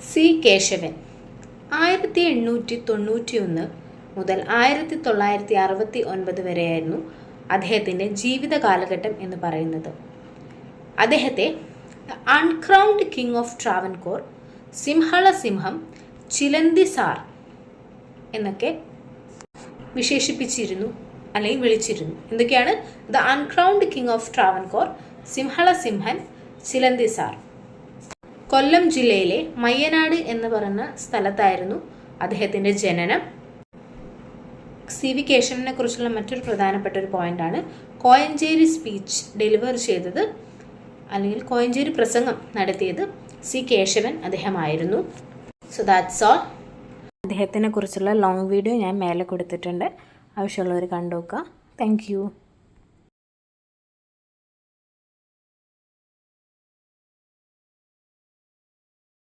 C Keshavan 1891 മുതൽ 1969 വരെയായിരുന്നു അദ്ദേഹത്തിൻ്റെ ജീവിത കാലഘട്ടം എന്ന് പറയുന്നത്. അദ്ദേഹത്തെ അൺക്രൗൺഡ് കിങ് ഓഫ് ട്രാവൻകൂർ, സിംഹള സിംഹം, ചിലന്തി സാർ എന്നൊക്കെ വിശേഷിപ്പിച്ചിരുന്നു അല്ലെങ്കിൽ വിളിച്ചിരുന്നു. എന്തൊക്കെയാണ്? The uncrowned king of Travancore, സിംഹള സിംഹൻ, ചിലന്തി സാർ. കൊല്ലം ജില്ലയിലെ മയ്യനാട് എന്ന് പറയുന്ന സ്ഥലത്തായിരുന്നു അദ്ദേഹത്തിൻ്റെ ജനനം. സി വി കേശവനെ കുറിച്ചുള്ള മറ്റൊരു പ്രധാനപ്പെട്ട ഒരു പോയിന്റാണ് കോയഞ്ചേരി സ്പീച്ച് ഡെലിവർ ചെയ്തത് അല്ലെങ്കിൽ കോയഞ്ചേരി പ്രസംഗം നടത്തിയത് സി കേശവൻ അദ്ദേഹമായിരുന്നു. So that's all. അദ്ദേഹത്തിനെ കുറിച്ചുള്ള ലോങ് വീഡിയോ ഞാൻ മേലെ കൊടുത്തിട്ടുണ്ട്. ആവശ്യമുള്ളവർ കണ്ടു നോക്കുക. Thank you.